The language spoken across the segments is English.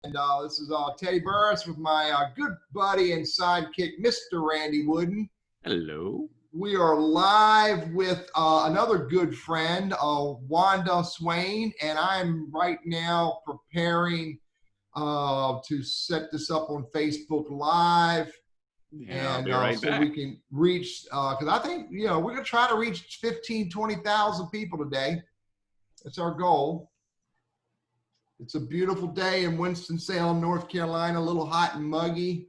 And this is Teddy Burriss with my good buddy and sidekick, Mr. Randy Wooden. Hello. We are live with another good friend, Wanda Swain, and I'm right now preparing to set this up on Facebook Live. Yeah, And right so back. we can reach, because I think, we're going to try to reach 15, 20,000 people today. That's our goal. It's a beautiful day in Winston-Salem, North Carolina, a little hot and muggy,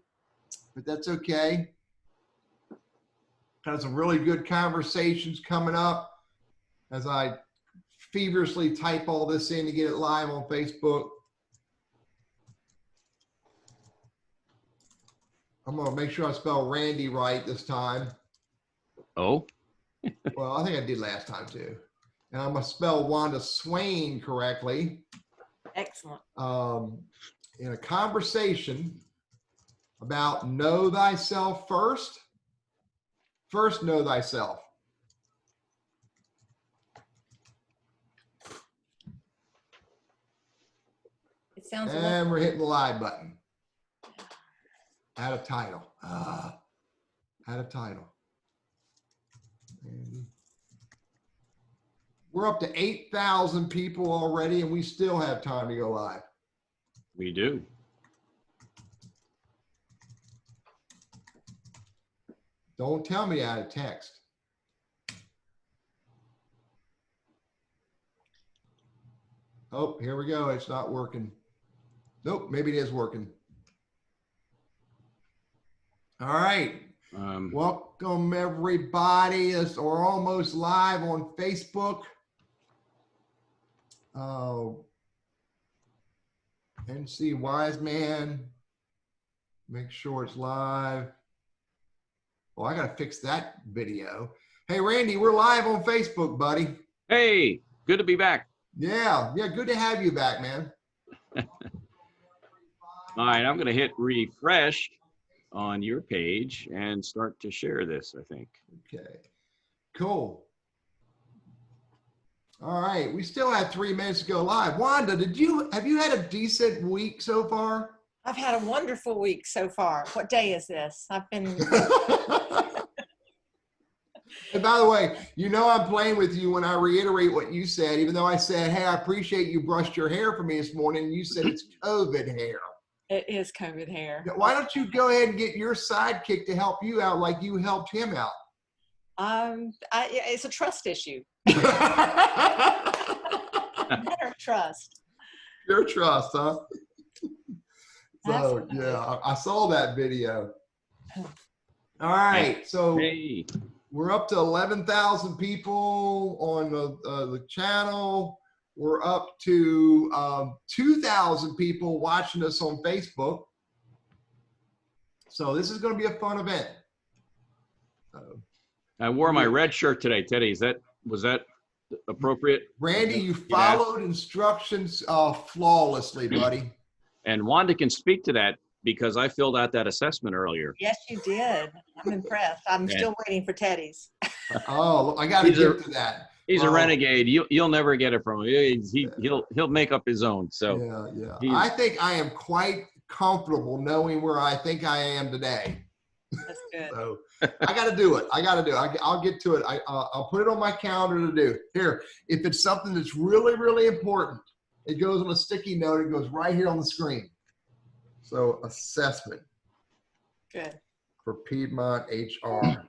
but that's okay. Got some really good conversations coming up as I feverishly type all this in to get it live on Facebook. I'm going to make sure I spell Randy right this time. Oh? Well, I think I did last time too. And I'm going to spell Wanda Swain correctly. Excellent. In a conversation about know thyself first. First, know thyself. It sounds. And we're hitting the live button. Add a title. Add a title. And we're up to 8,000 people already, and we still have time to go live. We do. Don't tell me to add a text. Oh, here we go. It's not working. Nope, maybe it is working. All right. Welcome, everybody. We're almost live on Facebook. NC Wiseman. Make sure it's live. Oh, I got to fix that video. Hey, Randy, we're live on Facebook, buddy. Hey, good to be back. Yeah, good to have you back, man. All right, I'm going to hit refresh on your page and start to share this, I think. Okay, cool. All right, we still have 3 minutes to go live. Wanda, have you had a decent week so far? I've had a wonderful week so far. What day is this? I've been. And by the way, I'm playing with you when I reiterate what you said, even though I said, hey, I appreciate you brushed your hair for me this morning. And you said it's COVID hair. It is COVID hair. Why don't you go ahead and get your sidekick to help you out like you helped him out? It's a trust issue. Matter of trust. Your trust, huh? So yeah, I saw that video. All right, so hey. We're up to 11,000 people on the channel. We're up to 2,000 people watching us on Facebook. So this is going to be a fun event. I wore my red shirt today, Teddy. Was that appropriate? Randy, you followed instructions flawlessly, buddy. And Wanda can speak to that because I filled out that assessment earlier. Yes, you did. I'm impressed. I'm still waiting for Teddy's. Oh, I got to get to that. He's a renegade. You'll never get it from him. He'll make up his own. So yeah. I think I am quite comfortable knowing where I think I am today. That's good. So I got to do it. I'll get to it. I'll put it on my calendar to do. Here, if it's something that's really, really important, it goes on a sticky note. It goes right here on the screen. So assessment. Good. For Piedmont HR.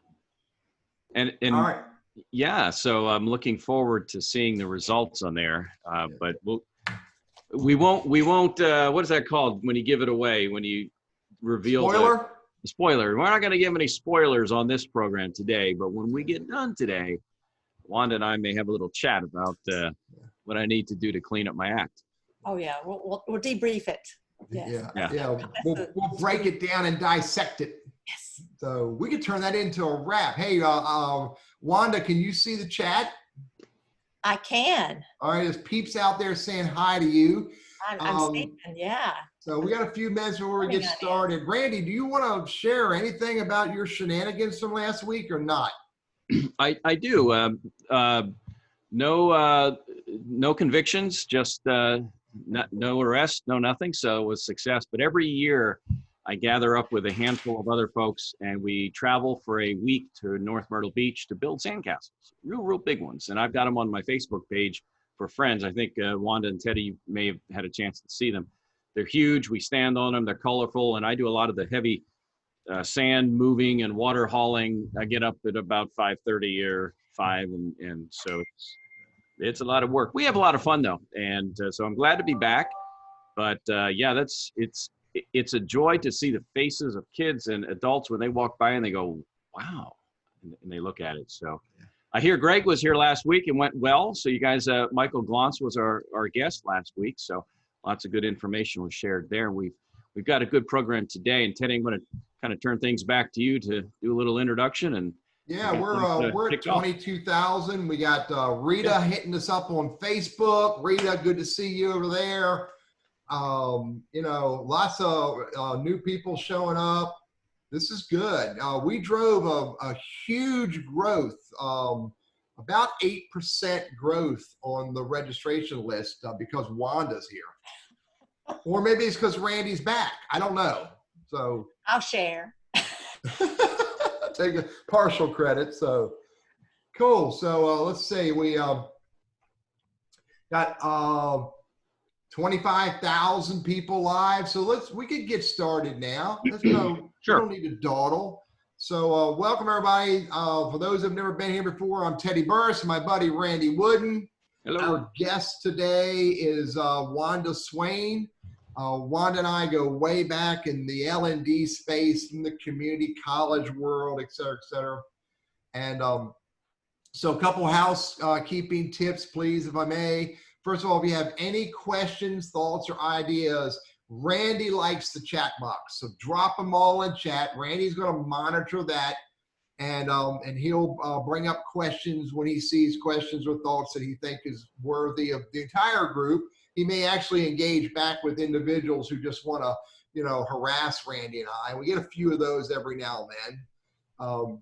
And all right. Yeah, so I'm looking forward to seeing the results on there. But we won't. What is that called when you give it away? When you reveal spoiler? The spoiler. We're not going to give any spoilers on this program today. But when we get done today, Wanda and I may have a little chat about what I need to do to clean up my act. Oh yeah, we'll debrief it. Yes. Yeah. We'll break it down and dissect it. Yes. So we could turn that into a wrap. Hey, Wanda, can you see the chat? I can. All right, there's peeps out there saying hi to you. I'm seeing, yeah. So we got a few minutes before we get started. Randy, do you want to share anything about your shenanigans from last week or not? I do. No convictions, just no arrest, no nothing. So it was success. But every year I gather up with a handful of other folks and we travel for a week to North Myrtle Beach to build sandcastles, real big ones. And I've got them on my Facebook page for friends. I think Wanda and Teddy may have had a chance to see them. They're huge. We stand on them. They're colorful. And I do a lot of the heavy sand moving and water hauling. I get up at about 5:30 or 5. And so it's a lot of work. We have a lot of fun though. And so I'm glad to be back. But yeah, it's a joy to see the faces of kids and adults when they walk by and they go, wow, and they look at it. So I hear Greg was here last week and went well. So you guys, Michael Glantz was our guest last week. So lots of good information was shared there. We've got a good program today. And Teddy, I'm going to kind of turn things back to you to do a little introduction. And yeah, we're at 22,000. We got Rita hitting us up on Facebook. Rita, good to see you over there. Lots of new people showing up. This is good. We drove a huge growth, about 8% growth on the registration list because Wanda's here. Or maybe it's because Randy's back. I don't know. So I'll share. Take a partial credit. So cool. So let's see. We got 25,000 people live. So we could get started now. Let's go. Sure. We don't need to dawdle. So welcome everybody. For those who've never been here before, I'm Teddy Burriss and my buddy Randy Wooden. Hello. Our guest today is Wanda Swain. Wanda and I go way back in the L&D space, in the community college world, et cetera, et cetera. And so a couple housekeeping tips, please, if I may. First of all, if you have any questions, thoughts, or ideas, Randy likes the chat box. So drop them all in chat. Randy's going to monitor that, and he'll bring up questions when he sees questions or thoughts that he thinks is worthy of the entire group. He may actually engage back with individuals who just want to, harass Randy and I. We get a few of those every now and then.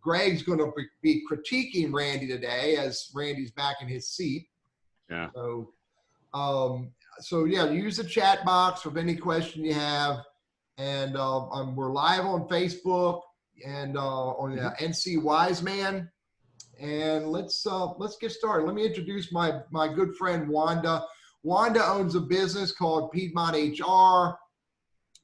Greg's going to be critiquing Randy today as Randy's back in his seat. Yeah. So yeah, use the chat box with any question you have. And we're live on Facebook and on NC Wiseman. And let's get started. Let me introduce my good friend Wanda. Wanda owns a business called Piedmont HR.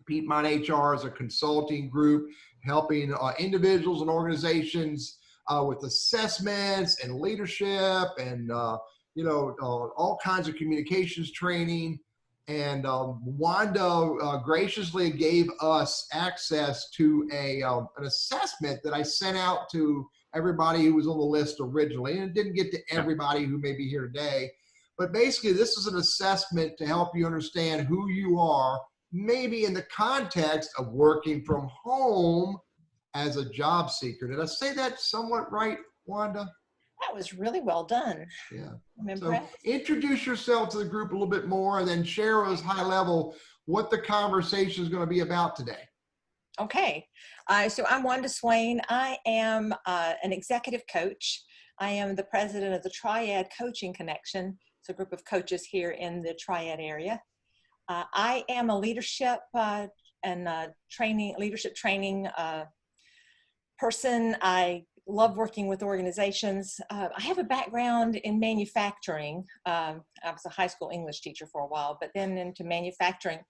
Piedmont HR is a consulting group helping individuals and organizations with assessments and leadership and all kinds of communications training. And Wanda graciously gave us access to an assessment that I sent out to everybody who was on the list originally, and it didn't get to everybody who may be here today. But basically, this is an assessment to help you understand who you are, maybe in the context of working from home as a job seeker. Did I say that somewhat right, Wanda? That was really well done. Yeah. I'm So impressed. introduce yourself to the group a little bit more and then share with us high level what the conversation is going to be about today. Okay. So I'm Wanda Swain. I am an executive coach. I am the president of the Triad Coaching Connection. It's a group of coaches here in the Triad area. I am a leadership and leadership training person. I love working with organizations. I have a background in manufacturing. I was a high school English teacher for a while, but then into manufacturing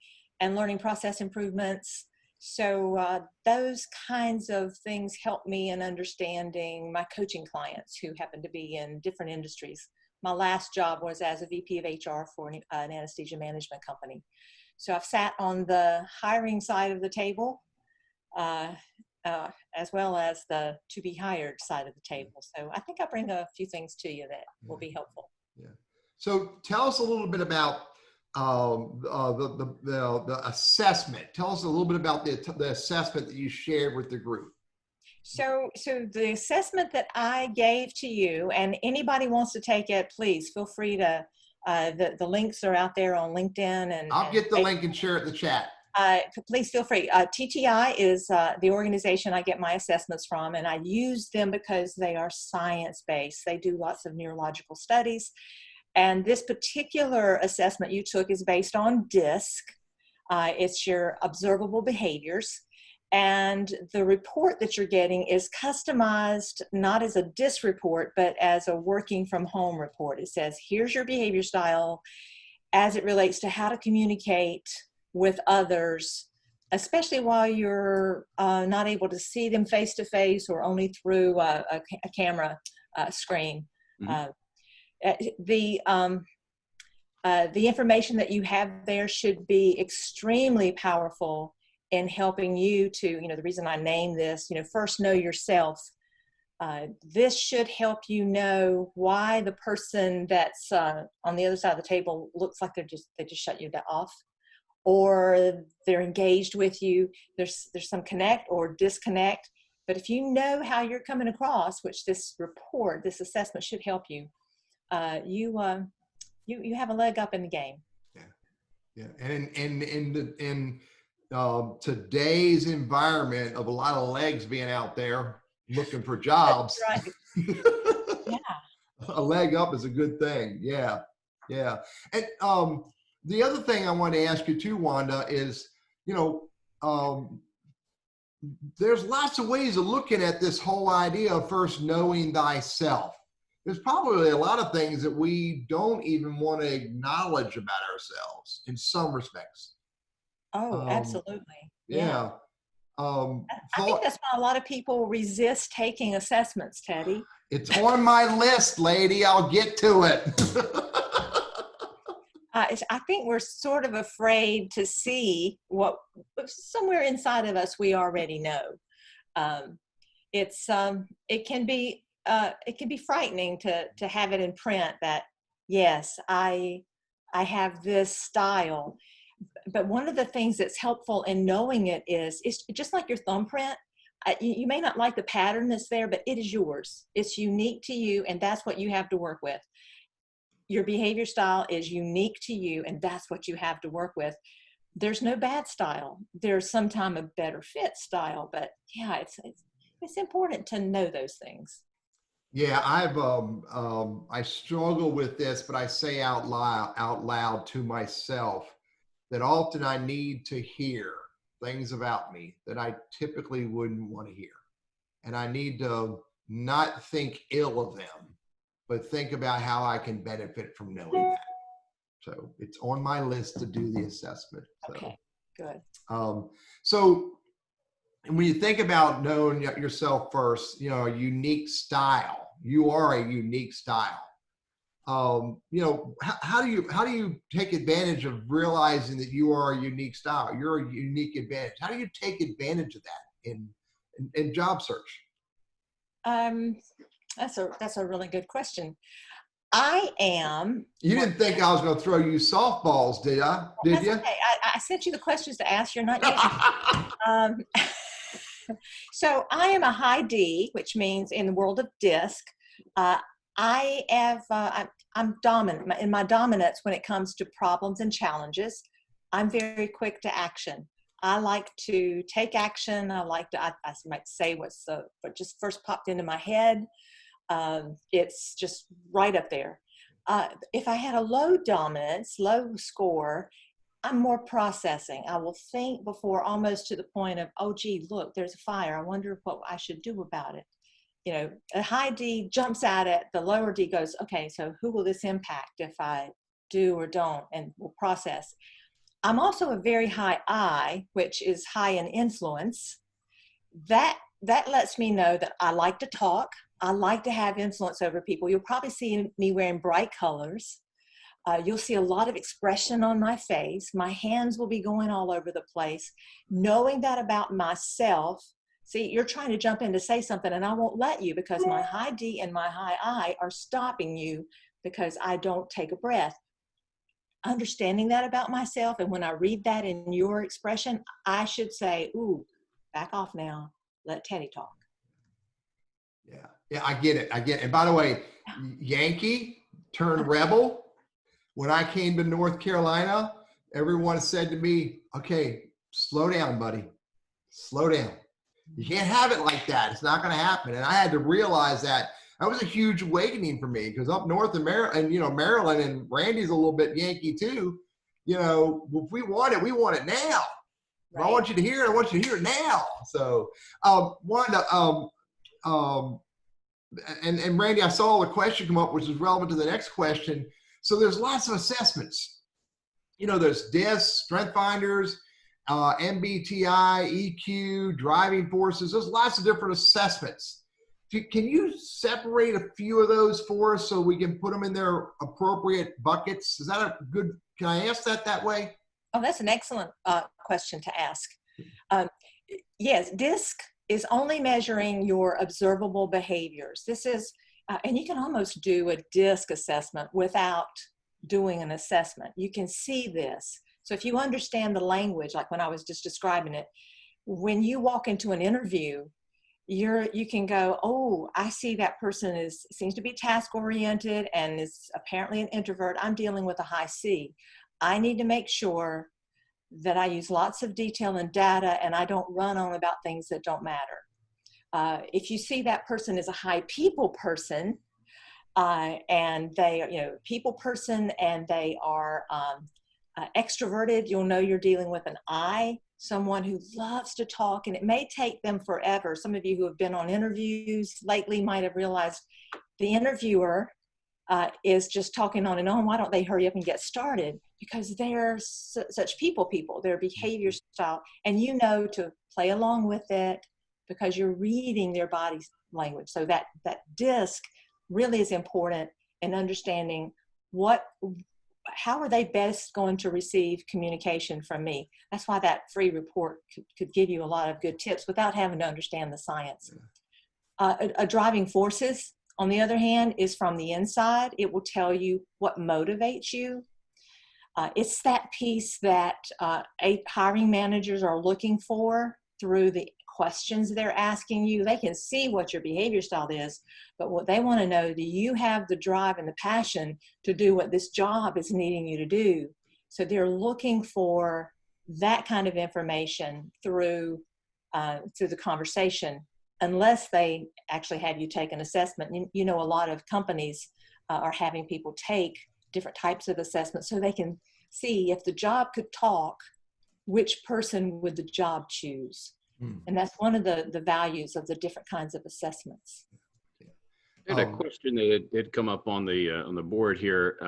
and learning process improvements. So those kinds of things help me in understanding my coaching clients who happen to be in different industries. My last job was as a VP of HR for an anesthesia management company. So I've sat on the hiring side of the table, as well as the to be hired side of the table. So I think I bring a few things to you that will be helpful. Yeah. So tell us a little bit about the assessment. Tell us a little bit about the assessment that you shared with the group. So the assessment that I gave to you, and anybody wants to take it, please feel free to, the links are out there on LinkedIn. And I'll get the link and share it in the chat. Please feel free. TTI is the organization I get my assessments from, and I use them because they are science-based. They do lots of neurological studies, And this particular assessment you took is based on DISC. It's your observable behaviors. And the report that you're getting is customized not as a DISC report, but as a working from home report. It says, here's your behavior style as it relates to how to communicate with others, especially while you're not able to see them face to face or only through a camera screen. Mm-hmm. The information that you have there should be extremely powerful in helping you to, the reason I named this, first know yourself. This should help you know why the person that's on the other side of the table looks like they just shut you off, or they're engaged with you. There's some connect or disconnect. But if you know how you're coming across, which this assessment should help you, you have a leg up in the game. Yeah. And in today's environment of a lot of legs being out there looking for jobs, That's right. Yeah. A leg up is a good thing. Yeah. And the other thing I want to ask you too, Wanda, is, there's lots of ways of looking at this whole idea of first knowing thyself. There's probably a lot of things that we don't even want to acknowledge about ourselves in some respects. Oh, absolutely. Yeah. I think that's why a lot of people resist taking assessments, Teddy. It's on my list, lady. I'll get to it. I think we're sort of afraid to see what somewhere inside of us we already know. It can be frightening to have it in print that, yes, I have this style. But one of the things that's helpful in knowing it is, it's just like your thumbprint. You may not like the pattern that's there, but it is yours. It's unique to you, and that's what you have to work with. Your behavior style is unique to you, and that's what you have to work with. There's no bad style. There's sometimes a better fit style, but yeah, it's important to know those things. Yeah, I struggle with this, but I say out loud to myself that often I need to hear things about me that I typically wouldn't want to hear. And I need to not think ill of them, but think about how I can benefit from knowing that. So it's on my list to do the assessment. So, okay, good. So when you think about knowing yourself first, a unique style, you are a unique style. How do you take advantage of realizing that you are a unique style? You're a unique advantage. How do you take advantage of that in job search? That's a really good question. I am. You didn't think I was going to throw you softballs, did I? Did you? Okay. I sent you the questions to ask. You're not using. So I am a high D, which means in the world of DISC, I'm dominant. In my dominance when it comes to problems and challenges, I'm very quick to action. I like to take action. I might say what just first popped into my head. It's just right up there. If I had a low dominance, low score, I'm more processing. I will think before, almost to the point of, oh, gee, look, there's a fire. I wonder what I should do about it. A high D jumps at it. The lower D goes, okay, so who will this impact if I do or don't, and will process. I'm also a very high I, which is high in influence. That lets me know that I like to talk. I like to have influence over people. You'll probably see me wearing bright colors. You'll see a lot of expression on my face. My hands will be going all over the place. Knowing that about myself, see, you're trying to jump in to say something and I won't let you because my high D and my high I are stopping you because I don't take a breath. Understanding that about myself, and when I read that in your expression, I should say, ooh, back off now. Let Teddy talk. Yeah, I get it. And by the way, Yankee turned rebel. When I came to North Carolina, everyone said to me, okay, slow down, buddy. Slow down. You can't have it like that. It's not going to happen. And I had to realize that that was a huge awakening for me, because up north in Maryland, and Maryland, and Randy's a little bit Yankee too. If we want it now. If I want you to hear it, I want you to hear it now. So, Wanda, and Randy, I saw the question come up, which is relevant to the next question. So there's lots of assessments. There's DISC, Strength Finders, MBTI, EQ, driving forces. There's lots of different assessments. Can you separate a few of those for us so we can put them in their appropriate buckets? Is that a good, can I ask that way? Oh, that's an excellent question to ask. Yes, DISC is only measuring your observable behaviors. This is, and you can almost do a DISC assessment without doing an assessment. You can see this. So if you understand the language, like when I was just describing it, when you walk into an interview, you can go, oh, I see that person seems to be task oriented and is apparently an introvert. I'm dealing with a high C. I need to make sure that I use lots of detail and data, and I don't run on about things that don't matter. If you see that person is a high people person, and they, people person, and they are extroverted, you'll know you're dealing with an I, someone who loves to talk, and it may take them forever. Some of you who have been on interviews lately might have realized the interviewer is just talking on and on. Why don't they hurry up and get started? Because they're such people, their behavior style, and to play along with it because you're reading their body language. So that DISC really is important in understanding how are they best going to receive communication from me. That's why that free report could give you a lot of good tips without having to understand the science. A driving forces, on the other hand, is from the inside. It will tell you what motivates you. It's that piece that hiring managers are looking for through the questions they're asking you. They can see what your behavior style is, but what they want to know, do you have the drive and the passion to do what this job is needing you to do? So they're looking for that kind of information through the conversation, unless they actually have you take an assessment. A lot of companies are having people take different types of assessments so they can see if the job could talk, which person would the job choose. And that's one of the values of the different kinds of assessments. I had a question that did come up on the board here.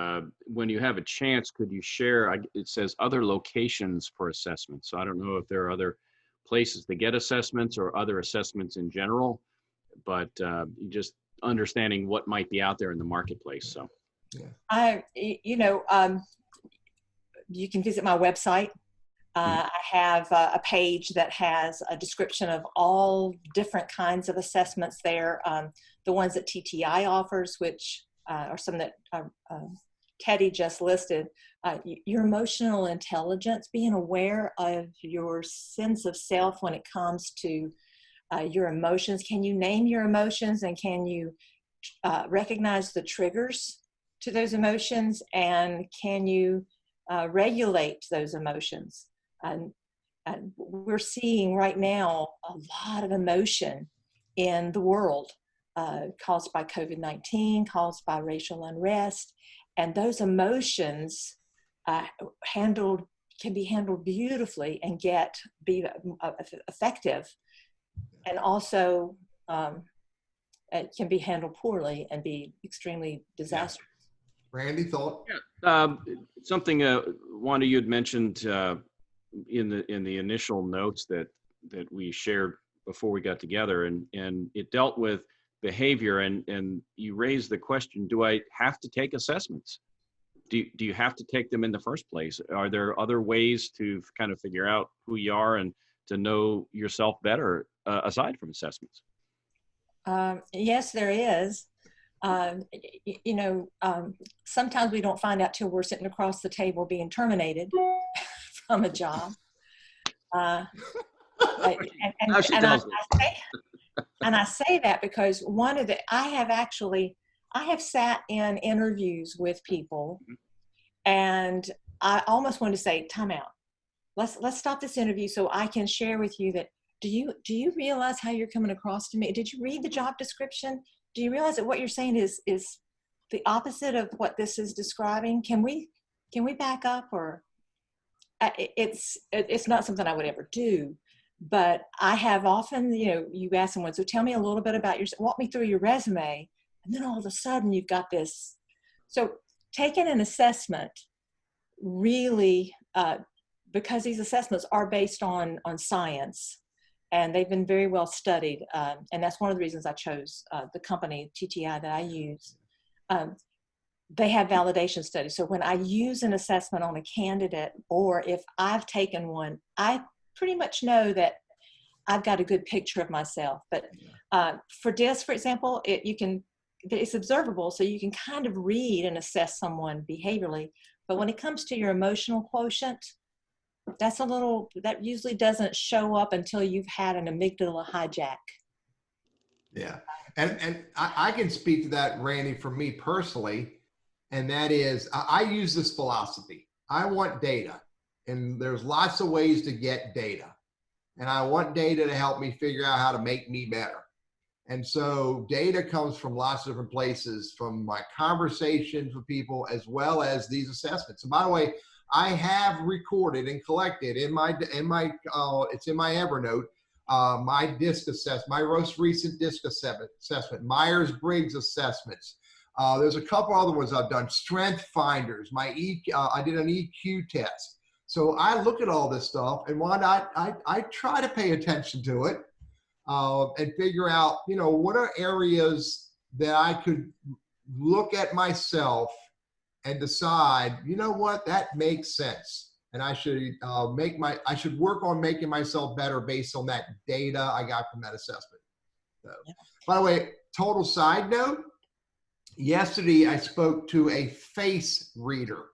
When you have a chance, could you share, it says other locations for assessments. So I don't know if there are other places to get assessments or other assessments in general, but just understanding what might be out there in the marketplace. So, you can visit my website. I have a page that has a description of all different kinds of assessments there. The ones that TTI offers, which are some that Teddy just listed. Your emotional intelligence, being aware of your sense of self when it comes to your emotions. Can you name your emotions, and can you recognize the triggers to those emotions, and can you regulate those emotions? And we're seeing right now a lot of emotion in the world caused by COVID-19, caused by racial unrest. And those emotions can be handled beautifully and be effective. And also it can be handled poorly and be extremely disastrous. Randy, thought? Yeah. Something, Wanda, you had mentioned in the initial notes that we shared before we got together, and it dealt with behavior, and you raised the question, do I have to take assessments? Do you have to take them in the first place? Are there other ways to kind of figure out who you are and to know yourself better aside from assessments? Yes, there is. Sometimes we don't find out till we're sitting across the table being terminated from a job. And I say that because I have sat in interviews with people, and I almost want to say, time out. Let's stop this interview so I can share with you that, do you realize how you're coming across to me? Did you read the job description? do you realize that what you're saying is the opposite of what this is describing? Can we back up? Or it's not something I would ever do, but I have often, you ask someone, so tell me a little bit about walk me through your resume. And then all of a sudden you've got this. So taking an assessment really, because these assessments are based on science, and they've been very well studied. And that's one of the reasons I chose the company, TTI, that I use. They have validation studies. So when I use an assessment on a candidate, or if I've taken one, I pretty much know that I've got a good picture of myself. But for DISC, for example, it's observable, so you can kind of read and assess someone behaviorally. But when it comes to your emotional quotient, that usually doesn't show up until you've had an amygdala hijack. Yeah. And I can speak to that, Randy, for me personally. And that is, I use this philosophy. I want data, and there's lots of ways to get data. And I want data to help me figure out how to make me better. And so data comes from lots of different places, from my conversations with people, as well as these assessments. And by the way, I have recorded and collected it's in my Evernote, my DISC assessment, my most recent DISC assessment, Myers-Briggs assessments. There's a couple other ones I've done, Strength Finders, I did an EQ test. So I look at all this stuff, and I try to pay attention to it and figure out, what are areas that I could look at myself and decide, what, that makes sense. And I should I should work on making myself better based on that data I got from that assessment. So, by the way, total side note, yesterday I spoke to a face reader.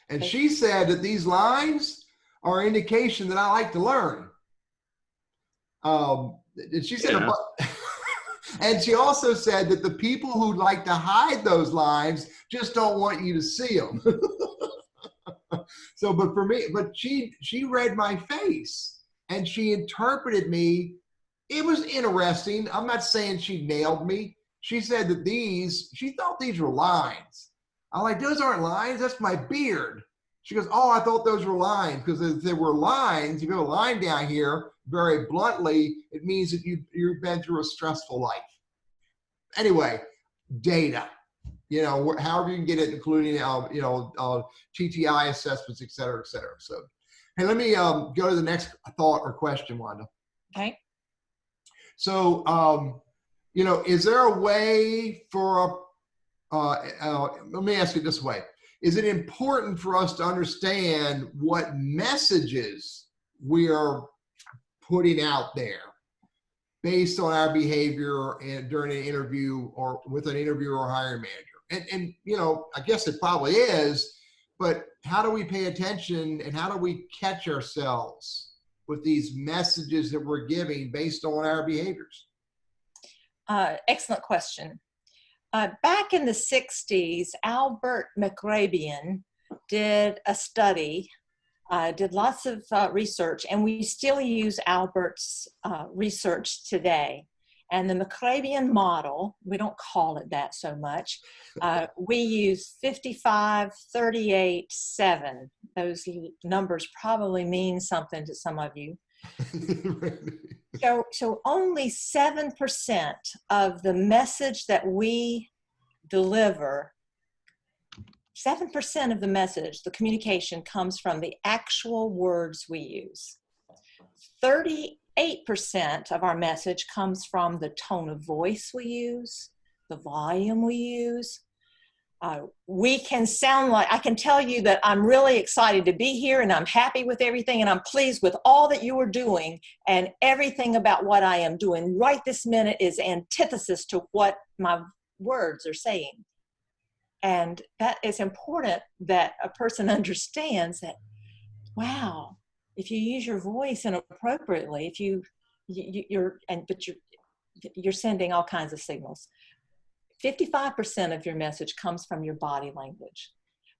And she said that these lines are an indication that I like to learn. And she said, and she also said that the people who like to hide those lines just don't want you to see them. So, but for me, she read my face and she interpreted me. It was interesting. I'm not saying she nailed me. She said that she thought these were lines. I'm like, those aren't lines. That's my beard. She goes, oh, I thought those were lines, because if there were lines, if you have a line down here, very bluntly, it means that you've been through a stressful life. Anyway, data, however you can get it, including, TTI assessments, et cetera, et cetera. So, hey, let me go to the next thought or question, Wanda. Okay. So, is there a way for let me ask it this way. Is it important for us to understand what messages we are putting out there based on our behavior during an interview, or with an interviewer or hiring manager? And I guess it probably is, but how do we pay attention, and how do we catch ourselves with these messages that we're giving based on our behaviors? Excellent question. Back in the 60s, Albert McRabian did a study, did lots of research, and we still use Albert's research today. And the McRabian model, we don't call it that so much. We use 55, 38, 7. Those numbers probably mean something to some of you. So only 7% of the message that we deliver, 7% of the message, the communication, comes from the actual words we use. 38% of our message comes from the tone of voice we use, the volume we use. We can sound like, I can tell you that I'm really excited to be here, and I'm happy with everything, and I'm pleased with all that you are doing, and everything about what I am doing right this minute is antithesis to what my words are saying. And that is important, that a person understands that, wow, if you use your voice inappropriately, you're sending all kinds of signals. 55% of your message comes from your body language.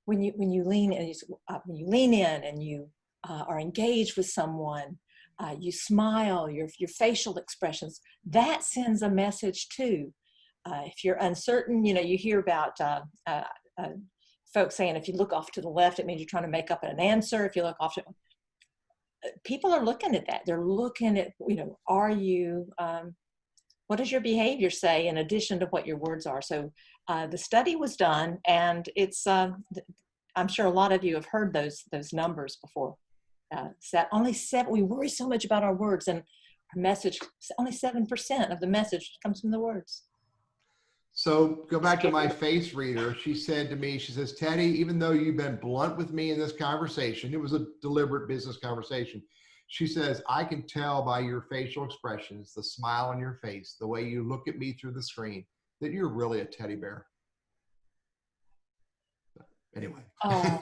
When you lean in and you are engaged with someone, you smile, your facial expressions, that sends a message too. If you're uncertain, you hear about folks saying if you look off to the left, it means you're trying to make up an answer. If you look off to, people are looking at that. They're looking at, are you, what does your behavior say in addition to what your words are? So the study was done, and it's, I'm sure a lot of you have heard those numbers before. We worry so much about our words, and our message, only 7% of the message comes from the words. So go back to my face reader. She said to me, she says, Teddy, even though you've been blunt with me in this conversation, it was a deliberate business conversation. She says, I can tell by your facial expressions, the smile on your face, the way you look at me through the screen, that you're really a teddy bear. Anyway. Oh.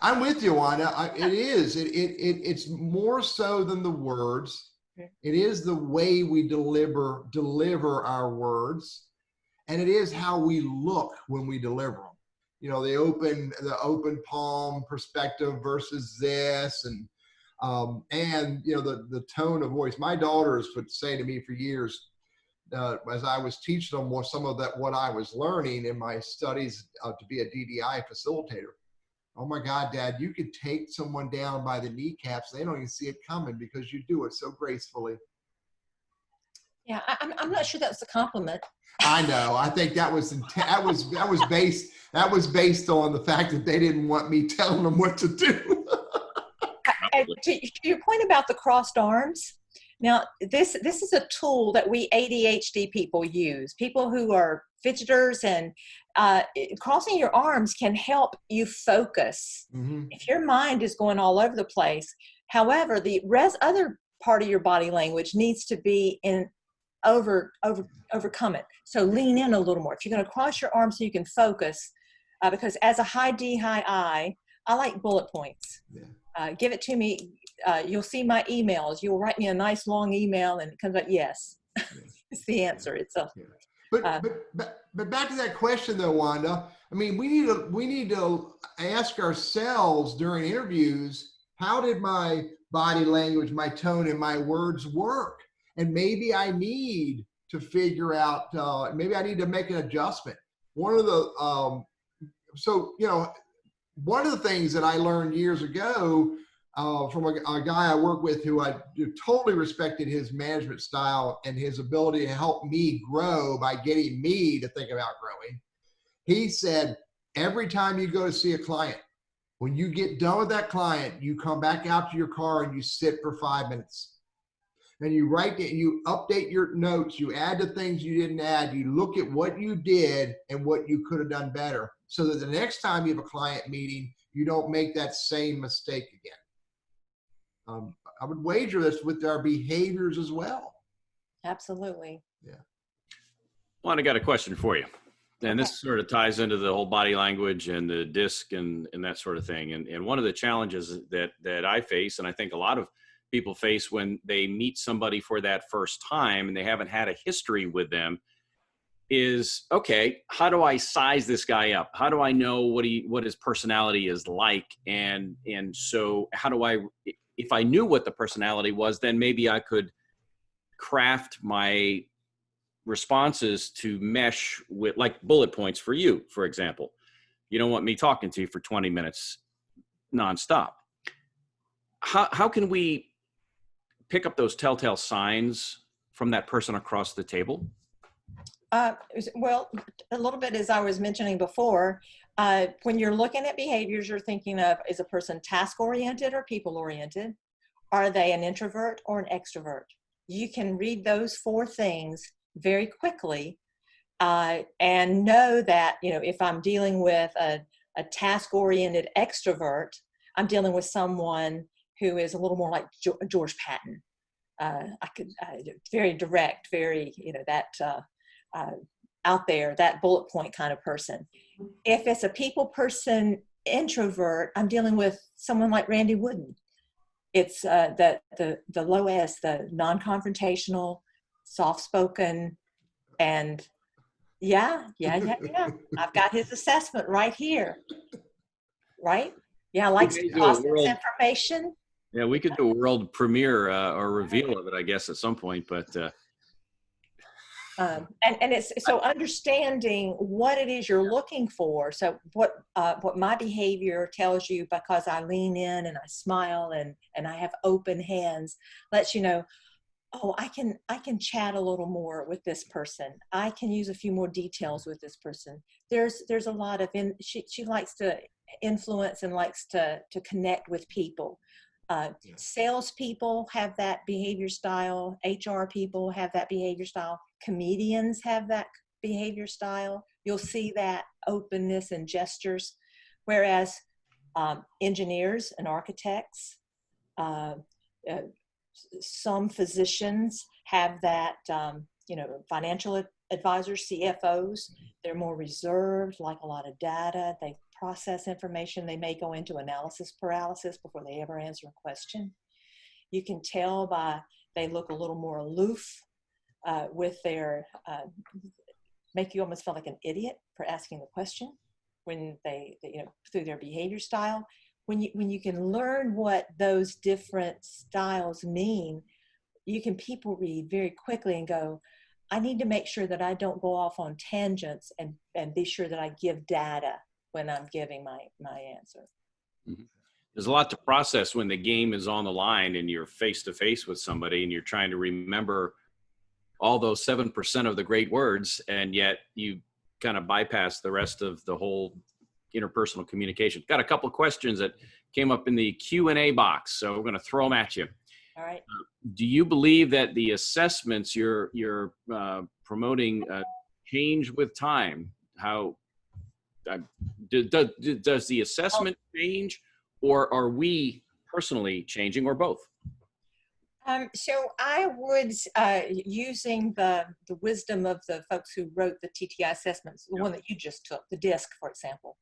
I'm with you, Wanda. It is. It's more so than the words. It is the way we deliver our words, and it is how we look when we deliver them. The open palm perspective versus this, and the tone of voice. My daughters would say to me for years, as I was teaching them some of what I was learning in my studies to be a DDI facilitator. Oh my God, Dad, you could take someone down by the kneecaps. They don't even see it coming because you do it so gracefully. Yeah, I'm not sure that was a compliment. I know. I think that was based on the fact that they didn't want me telling them what to do. To your point about the crossed arms, now this is a tool that we ADHD people use. People who are fidgeters, and crossing your arms can help you focus. Mm-hmm. If your mind is going all over the place, however, the other part of your body language needs to be overcome it. So lean in a little more. If you're going to cross your arms so you can focus, because as a high D, high I like bullet points. Yeah. Give it to me. You'll see my emails. You'll write me a nice long email, and it comes out yes. Yeah. It's the answer. It's a. Yeah. But back to that question though, Wanda. I mean, we need to ask ourselves during interviews, how did my body language, my tone, and my words work? And maybe I need to figure out. Maybe I need to make an adjustment. One of the one of the things that I learned years ago from a guy I work with who I totally respected his management style and his ability to help me grow by getting me to think about growing. He said, every time you go to see a client, when you get done with that client, you come back out to your car and you sit for 5 minutes. And you you update your notes, you add the things you didn't add, you look at what you did and what you could have done better, so that the next time you have a client meeting, you don't make that same mistake again. I would wager this with our behaviors as well. Absolutely. Yeah. Well, I got a question for you. And this sort of ties into the whole body language and the disc and that sort of thing. And one of the challenges that I face, and I think a lot of people face when they meet somebody for that first time and they haven't had a history with them, is, okay, how do I size this guy up? How do I know what his personality is like? And so how do I, if I knew what the personality was, then maybe I could craft my responses to mesh with, like, bullet points for you, for example. You don't want me talking to you for 20 minutes nonstop. How can we pick up those telltale signs from that person across the table? Well, a little bit, as I was mentioning before, when you're looking at behaviors, you're thinking of, is a person task-oriented or people-oriented? Are they an introvert or an extrovert? You can read those 4 things very quickly and know that, if I'm dealing with a task-oriented extrovert, I'm dealing with someone who is a little more like George Patton. Very direct, very, out there, that bullet point kind of person. If it's a people person introvert, I'm dealing with someone like Randy Wooden. It's the low S, the non-confrontational, soft-spoken, and yeah. I've got his assessment right here, right? Yeah, We likes to may do a process world, information. yeah, we could do a world premiere or reveal of it, I guess, at some point. But And it's so understanding what it is you're looking for. So what my behavior tells you because I lean in and I smile and I have open hands lets you know, oh, I can chat a little more with this person. I can use a few more details with this person. There's a lot of she likes to influence and likes to connect with people. Salespeople have that behavior style. HR people have that behavior style. Comedians have that behavior style. You'll see that openness and gestures, whereas engineers and architects, uh, uh, some physicians have that, financial advisors, CFOs, they're more reserved, like a lot of data. They process information. They may go into analysis paralysis before they ever answer a question. You can tell by they look a little more aloof with their, make you almost feel like an idiot for asking the question when they through their behavior style. When you can learn what those different styles mean, you can people read very quickly and go, I need to make sure that I don't go off on tangents and be sure that I give data when I'm giving my answer. mm-hmm. There's a lot to process when the game is on the line and you're face to face with somebody and you're trying to remember all those 7% of the great words, and yet you kind of bypass the rest of the whole interpersonal communication. Got a couple of questions that came up in the Q&A box, so we're going to throw them at you. All right. Do you believe that the assessments you're promoting change with time? How does the assessment change, or are we personally changing, or both? So I would, using the wisdom of the folks who wrote the TTI assessments, the one that you just took, the DISC, for example,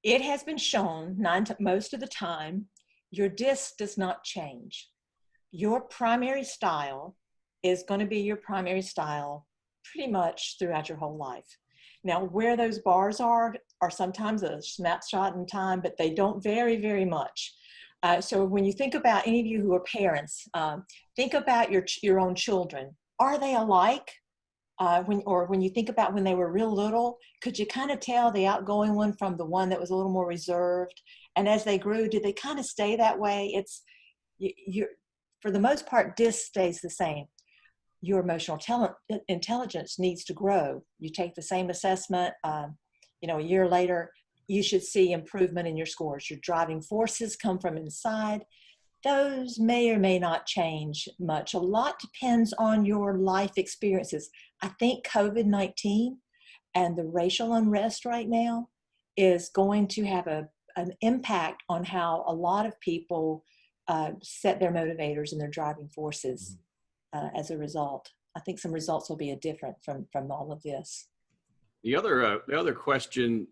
it has been shown most of the time, your DISC does not change. Your primary style is going to be your primary style pretty much throughout your whole life. Now, where those bars are sometimes a snapshot in time, but they don't vary very much. So when you think about any of you who are parents, think about your own children. Are they alike? When you think about when they were real little, could you kind of tell the outgoing one from the one that was a little more reserved? And as they grew, did they kind of stay that way? For the most part, DISC stays the same. Your emotional intelligence needs to grow. You take the same assessment, a year later, you should see improvement in your scores. Your driving forces come from inside. Those may or may not change much. A lot depends on your life experiences. I think COVID-19 and the racial unrest right now is going to have an impact on how a lot of people set their motivators and their driving forces as a result. I think some results will be different from all of this. The other question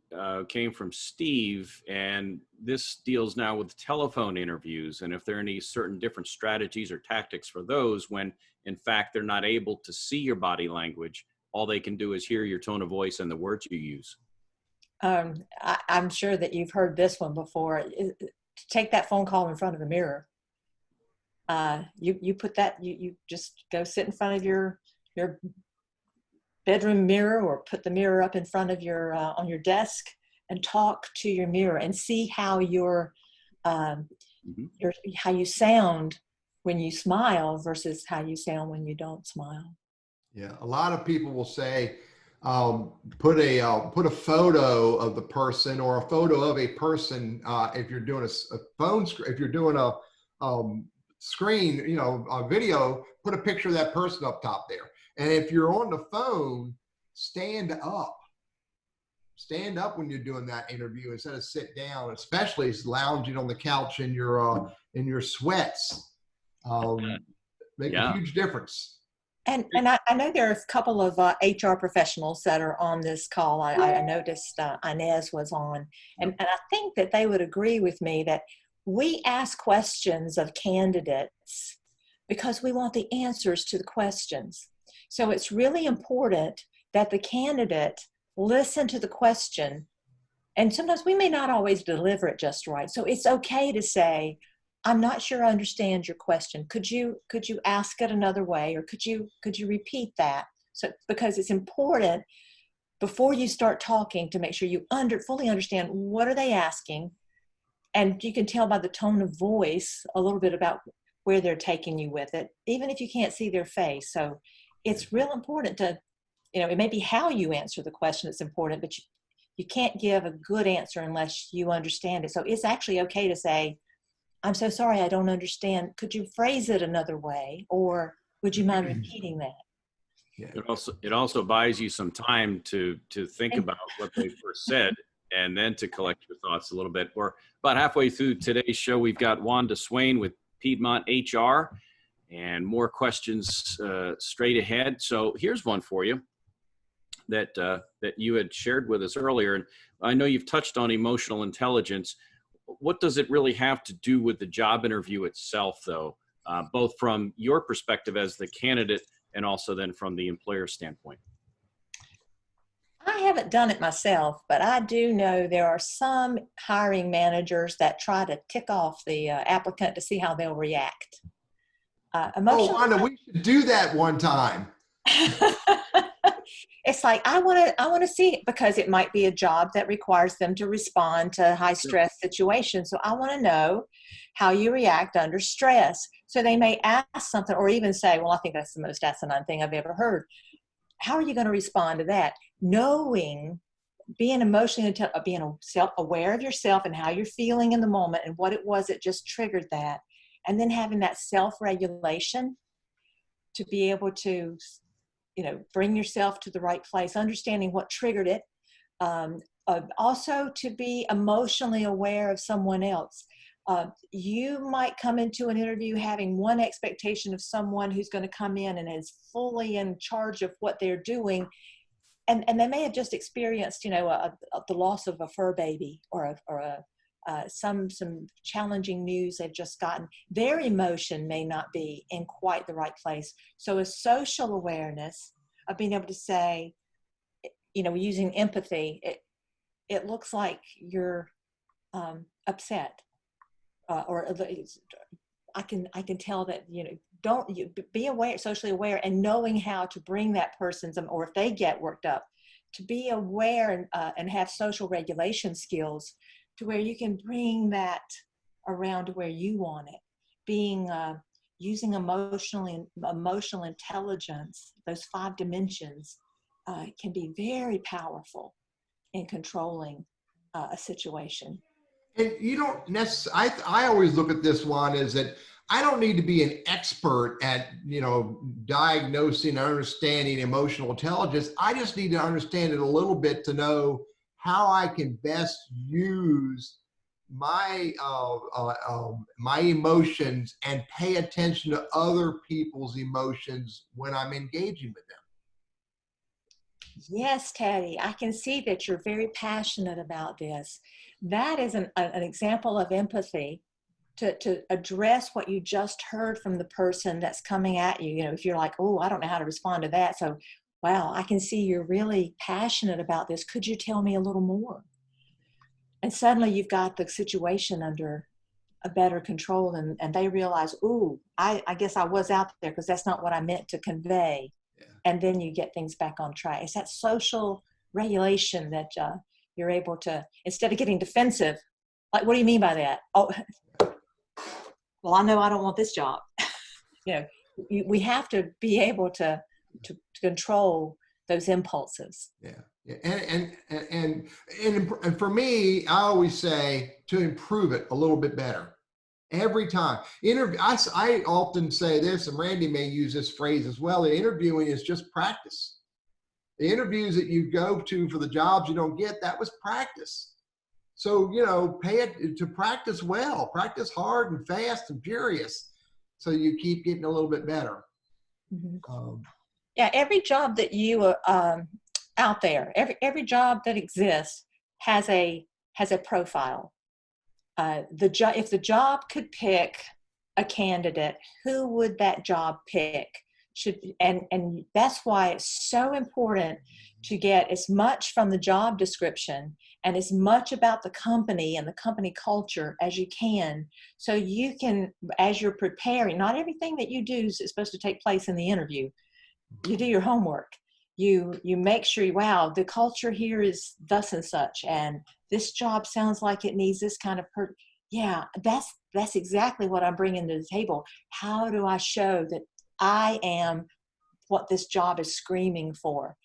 came from Steve, and this deals now with telephone interviews, and if there are any certain different strategies or tactics for those when, in fact, they're not able to see your body language. All they can do is hear your tone of voice and the words you use. I'm sure that you've heard this one before. Take that phone call in front of a mirror. You put that, you just go sit in front of your bedroom mirror, or put the mirror up in front of your on your desk and talk to your mirror and see how how you sound when you smile versus how you sound when you don't smile. Yeah, a lot of people will say, put a photo of the person or a photo of a person. If you're doing a phone screen, if you're doing a screen, a video, put a picture of that person up top there. And if you're on the phone, stand up. Stand up when you're doing that interview instead of sit down, especially lounging on the couch in your sweats. Make a huge difference. And I know there are a couple of HR professionals that are on this call. I noticed Inez was on, and I think that they would agree with me that we ask questions of candidates because we want the answers to the questions. So it's really important that the candidate listen to the question And sometimes we may not always deliver it just right. So it's okay to say, I'm not sure I understand your question. Could you ask it another way, or could you repeat that? So, because it's important before you start talking to make sure you fully understand what are they asking. And you can tell by the tone of voice a little bit about where they're taking you with it, even if you can't see their face. So it's real important to, it may be how you answer the question that's important, but you can't give a good answer unless you understand it. So it's actually okay to say, I'm so sorry, I don't understand. Could you phrase it another way? Or would you mind repeating that? Yeah. It also buys you some time to think about what they first said, and then to collect your thoughts a little bit. We're about halfway through today's show. We've got Wanda Swain with Piedmont HR, and more questions straight ahead. So here's one for you that you had shared with us earlier. And I know you've touched on emotional intelligence. What does it really have to do with the job interview itself, though, both from your perspective as the candidate and also then from the employer standpoint? I haven't done it myself, but I do know there are some hiring managers that try to tick off the applicant to see how they'll react. Oh, Wanda, we should do that one time. It's like, I want to see it, because it might be a job that requires them to respond to high stress situations. So I want to know how you react under stress. So they may ask something, or even say, well, I think that's the most asinine thing I've ever heard. How are you going to respond to that? Knowing, being emotionally, being self-aware of yourself and how you're feeling in the moment and what it was that just triggered that. And then having that self-regulation to be able to, bring yourself to the right place, understanding what triggered it. Also to be emotionally aware of someone else. You might come into an interview having one expectation of someone who's going to come in and is fully in charge of what they're doing. And they may have just experienced, the loss of a fur baby, or some challenging news they've just gotten. Their emotion may not be in quite the right place. So a social awareness of being able to say, using empathy, it looks like you're upset, or I can tell that, don't you be aware, socially aware, and knowing how to bring that person's, or if they get worked up, to be aware and have social regulation skills to where you can bring that around to where you want it. Being using emotional intelligence, those 5 dimensions, can be very powerful in controlling a situation. And you don't necessarily, I always look at this one as that I don't need to be an expert at, diagnosing and understanding emotional intelligence. I just need to understand it a little bit to know how I can best use my my emotions and pay attention to other people's emotions when I'm engaging with them. Yes, Teddy, I can see that you're very passionate about this. That is an example of empathy, to address what you just heard from the person that's coming at you. If you're like, oh, I don't know how to respond to that. So, wow, I can see you're really passionate about this. Could you tell me a little more? And suddenly you've got the situation under a better control, and they realize, ooh, I guess I was out there because that's not what I meant to convey. Yeah. And then you get things back on track. It's that social regulation that you're able to, instead of getting defensive, like, what do you mean by that? Oh, well, I know I don't want this job. We have to be able to control those impulses. Yeah. And for me, I always say to improve it a little bit better every time. I often say this, and Randy may use this phrase as well. The interviewing is just practice. The interviews that you go to for the jobs you don't get, that was practice. So, pay it to practice well, practice hard and fast and furious, so you keep getting a little bit better. Mm-hmm. Yeah, every job that you out there, every job that exists has a profile. If the job could pick a candidate, who would that job pick? And that's why it's so important to get as much from the job description and as much about the company and the company culture as you can, so you can, as you're preparing, not everything that you do is supposed to take place in the interview. You do your homework. You make sure, wow, the culture here is thus and such, and this job sounds like it needs this kind of yeah, that's exactly what I'm bringing to the table. How do I show that I am what this job is screaming for?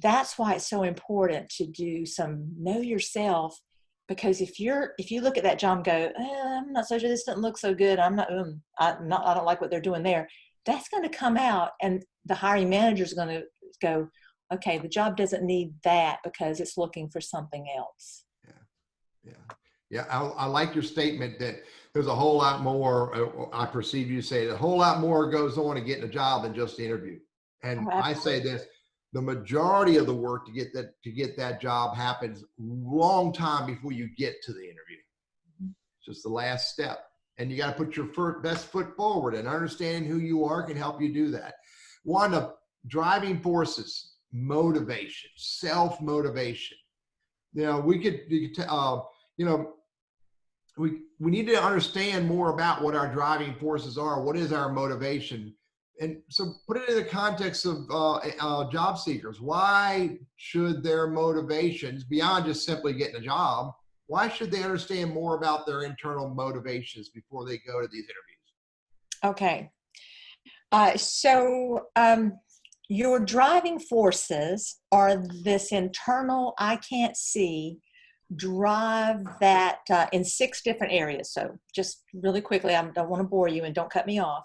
That's why it's so important to do some know yourself, because if you look at that job and go, I'm not so sure, this doesn't look so good, I don't like what they're doing there, that's going to come out, and the hiring manager is going to go, okay, the job doesn't need that because it's looking for something else. Yeah. I like your statement that there's a whole lot more. I perceive you to say a whole lot more goes on to getting a job than just the interview. And I say this: the majority of the work to get that job happens long time before you get to the interview. It's just the last step, and you got to put your best foot forward. And understanding who you are can help you do that. One of driving forces: motivation, self-motivation. We need to understand more about what our driving forces are. What is our motivation? And so put it in the context of job seekers. Why should their motivations, beyond just simply getting a job, why should they understand more about their internal motivations before they go to these interviews? Okay. So your driving forces are this internal, I can't see, drive that in 6 different areas. So just really quickly, I don't want to bore you, and don't cut me off.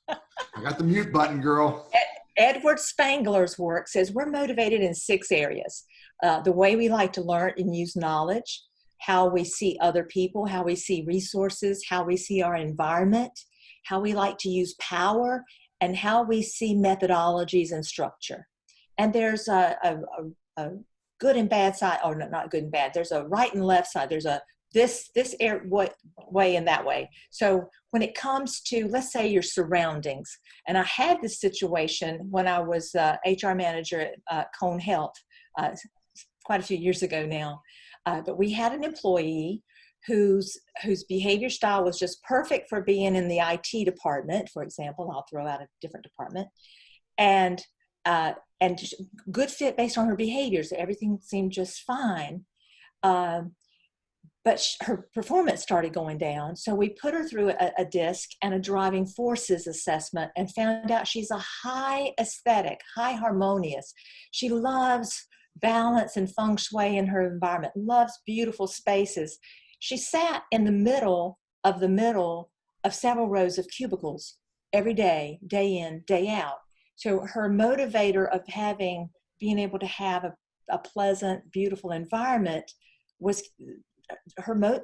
I got the mute button, girl. Edward Spangler's work says we're motivated in 6 areas. The way we like to learn and use knowledge, how we see other people, how we see resources, how we see our environment, how we like to use power, and how we see methodologies and structure. And there's a good and bad side, or not good and bad. There's a right and left side. There's a this way and that way. So when it comes to, let's say, your surroundings, and I had this situation when I was HR manager at Cone Health quite a few years ago now, but we had an employee whose behavior style was just perfect for being in the IT department, for example. I'll throw out a different department, and good fit based on her behaviors. Everything seemed just fine. But her performance started going down. So we put her through a DISC and a driving forces assessment, and found out she's a high aesthetic, high harmonious. She loves balance and feng shui in her environment, loves beautiful spaces. She sat in the middle of several rows of cubicles every day, day in, day out. So her motivator of being able to have a pleasant, beautiful environment was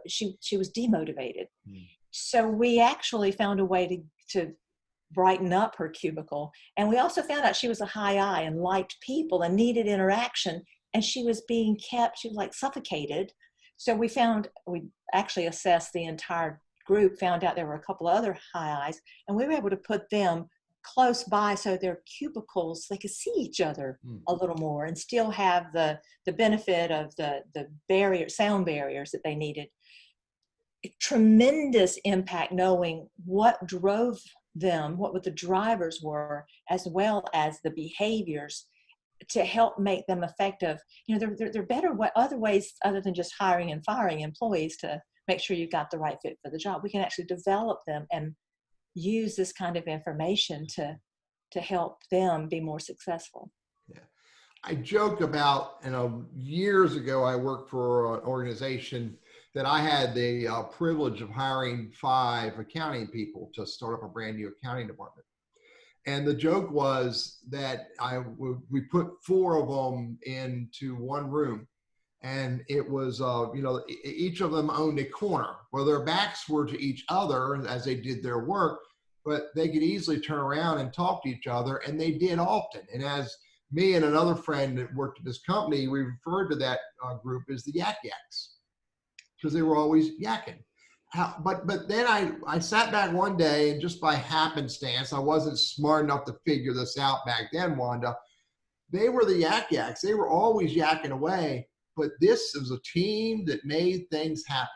she was demotivated. So we actually found a way to brighten up her cubicle. And we also found out she was a high I and liked people and needed interaction. And she was like suffocated. So we actually assessed the entire group, found out there were a couple of other high I's, and we were able to put them close by so their cubicles, they could see each other a little more and still have the benefit of the sound barriers that they needed. Tremendous impact knowing what drove them, what the drivers were, as well as the behaviors to help make them effective. There are better other ways other than just hiring and firing employees to make sure you've got the right fit for the job. We can actually develop them and use this kind of information to help them be more successful. Yeah. I joke about, years ago, I worked for an organization that I had the privilege of hiring 5 accounting people to start up a brand new accounting department. And the joke was that we put 4 of them into one room, and it was, each of them owned a corner. Well, their backs were to each other as they did their work, but they could easily turn around and talk to each other, and they did often. And as me and another friend that worked at this company, we referred to that group as the Yak Yaks, because they were always yakking. But then I sat back one day, and just by happenstance, I wasn't smart enough to figure this out back then, Wanda. They were the Yak Yaks. They were always yakking away. but this was a team that made things happen.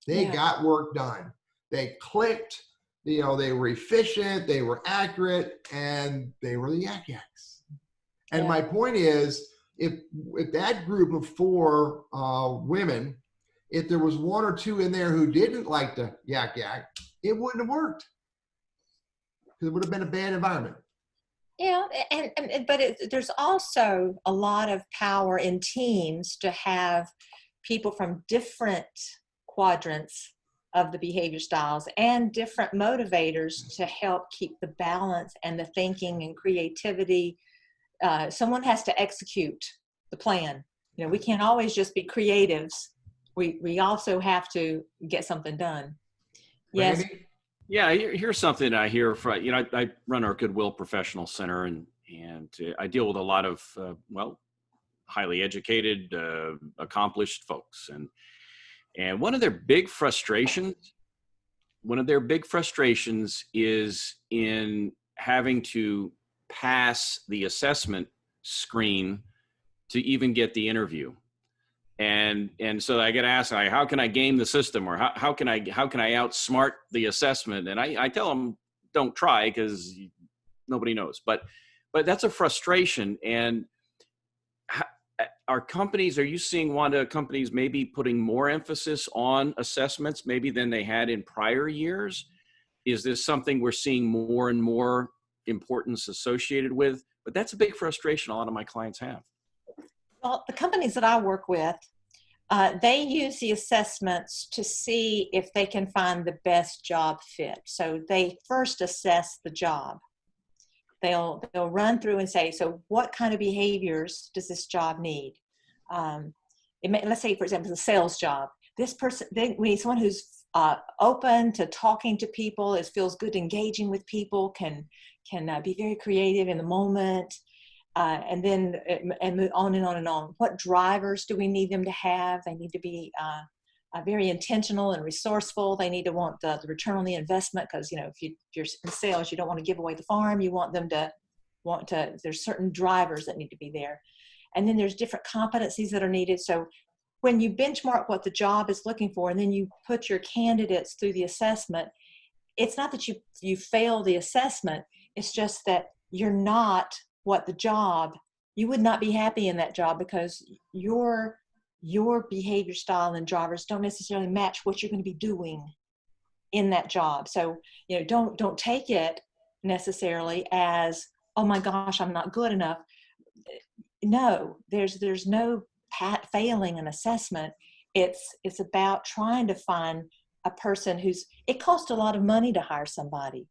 They got work done. They clicked, they were efficient, they were accurate, and they were the yak yaks. And my point is, if that group of 4 women, if there was 1 or 2 in there who didn't like the yak, it wouldn't have worked, because it would have been a bad environment. Yeah, but there's also a lot of power in teams to have people from different quadrants of the behavior styles and different motivators to help keep the balance and the thinking and creativity. Someone has to execute the plan. We can't always just be creatives. We also have to get something done. Yes. Randy? Yeah, here's something I hear from, I run our Goodwill Professional Center, and I deal with a lot of, highly educated, accomplished folks. And one of their big frustrations is in having to pass the assessment screen to even get the interview. And so I get asked, how can I game the system, or how can I outsmart the assessment? And I tell them, don't try, because nobody knows. But that's a frustration. And are you seeing, Wanda, companies maybe putting more emphasis on assessments maybe than they had in prior years? Is this something we're seeing more and more importance associated with? But that's a big frustration a lot of my clients have. Well, the companies that I work with, they use the assessments to see if they can find the best job fit. So they first assess the job. They'll run through and say, so what kind of behaviors does this job need? Let's say, for example, the sales job. This person, we need someone who's open to talking to people, feels good engaging with people, can be very creative in the moment. And then move on and on and on. What drivers do we need them to have? They need to be very intentional and resourceful. They need to want the return on the investment, because if you're in sales, you don't want to give away the farm. You want them to there's certain drivers that need to be there. And then there's different competencies that are needed. So when you benchmark what the job is looking for, and then you put your candidates through the assessment, it's not that you fail the assessment. It's just that you're not you would not be happy in that job, because your behavior style and drivers don't necessarily match what you're going to be doing in that job. So, don't take it necessarily as, oh my gosh, I'm not good enough. No, there's no failing an assessment. It's about trying to find a person it costs a lot of money to hire somebody.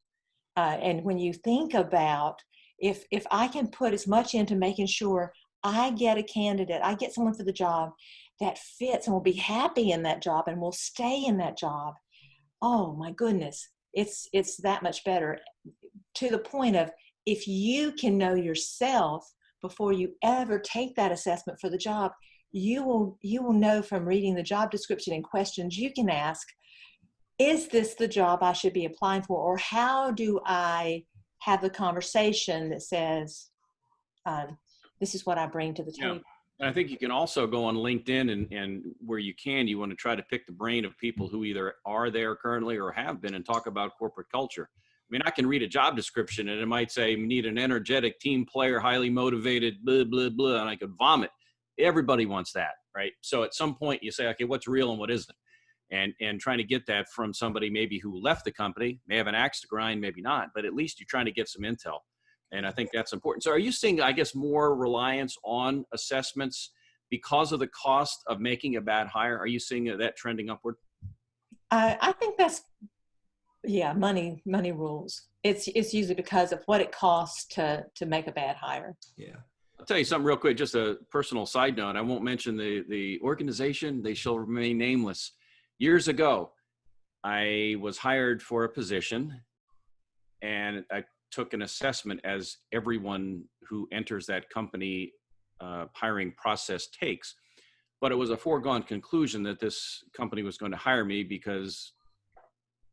And when you think about, if I can put as much into making sure I get a candidate, I get someone for the job that fits and will be happy in that job and will stay in that job, oh my goodness, it's that much better. To the point of, if you can know yourself before you ever take that assessment for the job, you will know from reading the job description and questions you can ask, is this the job I should be applying for? Or how do I have the conversation that says, this is what I bring to the table? Yeah. And I think you can also go on LinkedIn and where you want to try to pick the brain of people who either are there currently or have been, and talk about corporate culture. I mean, I can read a job description and it might say, we need an energetic team player, highly motivated, blah, blah, blah, and I could vomit. Everybody wants that, right? So at some point you say, okay, what's real and what isn't? And trying to get that from somebody maybe who left the company, may have an axe to grind, maybe not, but at least you're trying to get some intel. And I think that's important. So are you seeing, I guess, more reliance on assessments because of the cost of making a bad hire? Are you seeing that trending upward? I think that's, money rules. It's usually because of what it costs to make a bad hire. Yeah. I'll tell you something real quick, just a personal side note. I won't mention the organization. They shall remain nameless. Years ago, I was hired for a position, and I took an assessment, as everyone who enters that company hiring process takes. But it was a foregone conclusion that this company was going to hire me because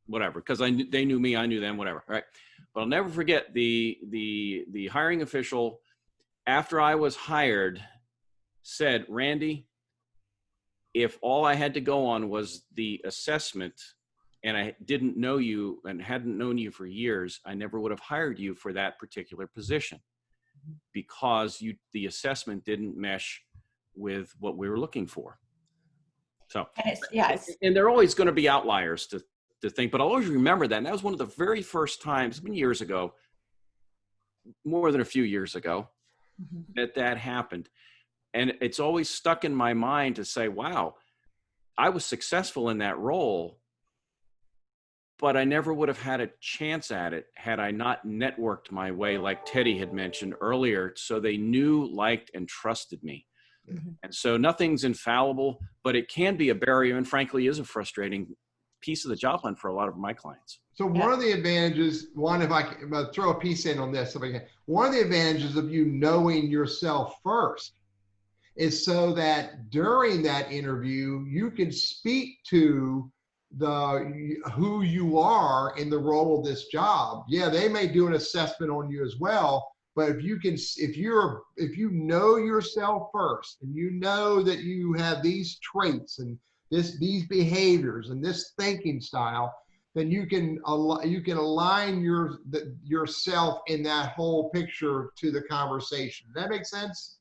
they knew me, I knew them, whatever, right? But I'll never forget the hiring official, after I was hired, said, Randy, if all I had to go on was the assessment and I didn't know you and hadn't known you for years, I never would have hired you for that particular position because the assessment didn't mesh with what we were looking for. So, and there are always going to be outliers to think, but I'll always remember that. And that was one of the very first times, many years ago, more than a few years ago, that happened. And it's always stuck in my mind to say, wow, I was successful in that role, but I never would have had a chance at it had I not networked my way, like Teddy had mentioned earlier, so they knew, liked, and trusted me. And so nothing's infallible, but it can be a barrier and frankly is a frustrating piece of the job hunt for a lot of my clients. So one of the advantages, if I can throw a piece in on this, if I can, one of the advantages of you knowing yourself first is so that during that interview, you can speak to who you are in the role of this job. Yeah, they may do an assessment on you as well, but if you know yourself first and you know that you have these traits and these behaviors and this thinking style, then you can align yourself in that whole picture to the conversation. Does that make sense?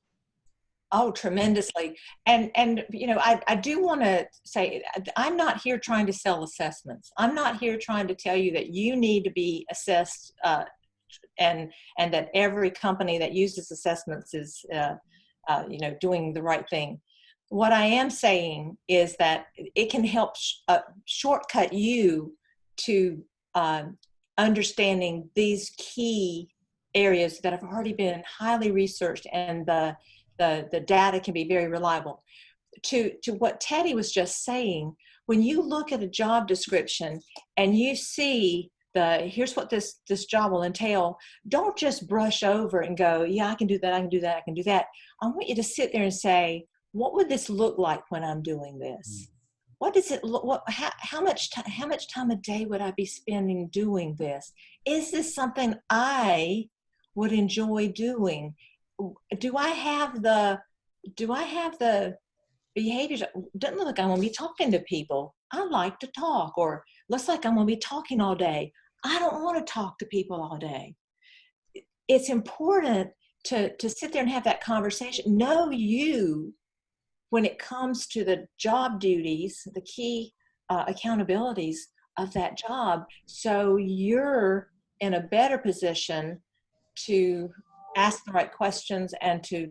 Oh, tremendously. And I do want to say, I'm not here trying to sell assessments. I'm not here trying to tell you that you need to be assessed and that every company that uses assessments is, doing the right thing. What I am saying is that it can help shortcut you to understanding these key areas that have already been highly researched, and the data can be very reliable. To what Teddy was just saying, when you look at a job description and you see here's what this job will entail, don't just brush over and go, yeah, I can do that, I can do that, I can do that. I want you to sit there and say, what would this look like when I'm doing this? What does it look? How much time a day would I be spending doing this? Is this something I would enjoy doing? Do I have the behaviors? Doesn't look like I'm going to be talking to people. I like to talk, or looks like I'm going to be talking all day. I don't want to talk to people all day. It's important to sit there and have that conversation. Know you when it comes to the job duties, the key accountabilities of that job, so you're in a better position to ask the right questions and to